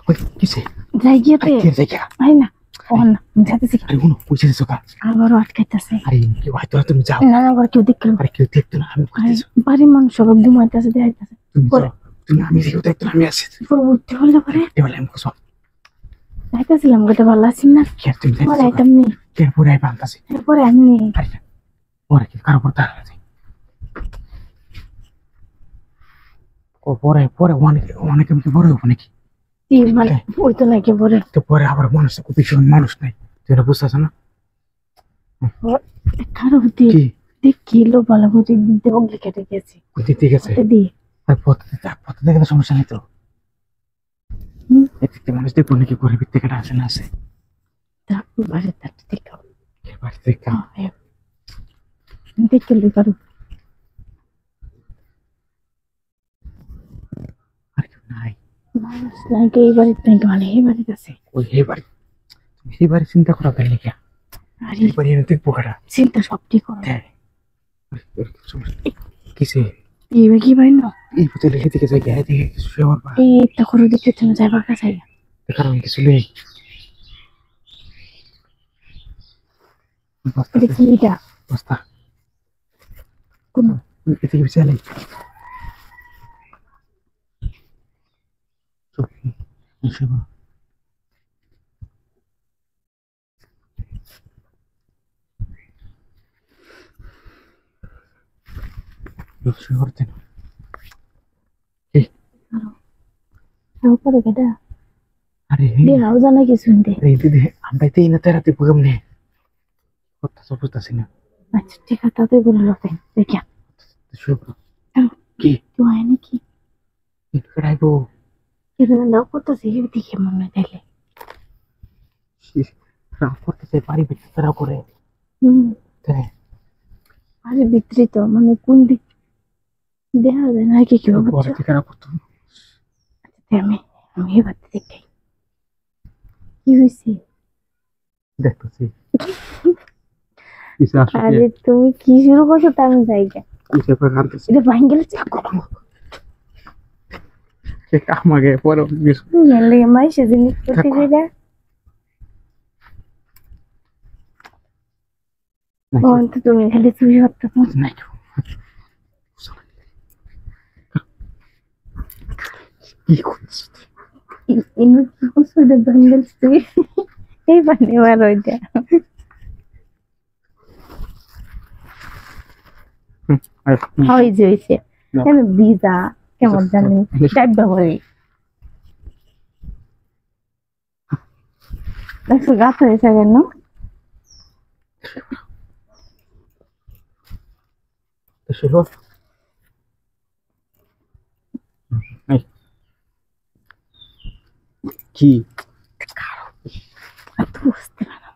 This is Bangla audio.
ওই কিসে যাই গিয়ে তে কে জায়গা আই না ওন না যাইতেছি আরে হুনো কইছে দিছো কা আবারও আটকাইতেছে আরে কি হয়তো তুমি যাও না না কেউ দেখলো আরে কেউ দেখতো না আমি কইতেছি বাড়ির মানুষ সব ঘুমাইতেছে দেখাইতেছে তুমি যাও তুমি আমি কেউ দেখতো না আমি আছি উঠতে হলে পরে এবারে আমি কইছো যাইতেছিলাম গোটা ভালো আছি না কে তুমি পরে যাইছো আইতাম নি কে পুরাই বান্তাছি পরে আমি আরে ওরে কি কারো পড়তা আছে ও পরে পরে অনেক আমি বড় হবো নাকি মানে ওই তো নাকি পরে তো পরে আবার মানুষ ভীষণ মানুষ নাই তুই এটা বুঝতেছ না কারো হতে কি দেখি লো ভালো করে দিতে বগলে কেটে গেছে ঠিক আছে দিয়ে আর পথে দেখে সমস্যা নেই তো এদিকে মানুষ দেখবো নাকি ঘরের ভিতরে থেকে আসে না আসে বাড়ির তারটা দেখো বাড়ি থেকে দেখে লো পারো আর কেউ নাই মানুষ নাকি এই বাড়িতে নাকি মানে এই বাড়িতে আছে ওই এই বাড়ি তুমি এই বাড়ি চিন্তা করা গেলে কি আরে এই বাড়ি দেখবো কারা চিন্তা সব ঠিক করো কিসে এইবার কি ভাই না এই বোতলে এদিকে যাই গে এদিকে কিছু আমার পা এই একটা করে দিতে তুমি যাইবার কাছে কারণ কিছু নেই দেখি এটা বস্তা কোন এদিকে বিছালে করতে উপরে কেটা আরে দেখাও জানা কিছু দে এই দিদি আমরা তো এই না তেরা তুই বুঝলাম নে কথা সব বুঝতেছি না আচ্ছা ঠিক আছে তাতে বলে লোকে দেখিয়া কি কেউ হয় নাকি রাইবো এখানে নাও করতেছে দেখে মনে হয় তাইলে রাম করতেছে বাড়ি ভিতরে তারা করে তাই আরে বিস্তৃত মানে কোন দিক দেখা যায় না কি কেউ ঘরে থেকে রাখো তো আমি আমি এবার দেখাই কি হয়েছে দেখতেছি আরে তুমি কি শুরু করছো তা আমি যাই গে এটা ভাঙ গেলে আমাকে পরে গেলে মাই সেদিন করতে গেলে তো তুমি খালি চুরি করতে নাই কি করছিস ইনু কি করছো এটা ভাঙ গেলে তুই এই পানি মার ওইটা হয়েছে হয়েছে কেন ভিজা কেমন জানি টাইপ ব্যবহারই দেখছো গাছ হয়েছে কেন কি বুঝতে পারলাম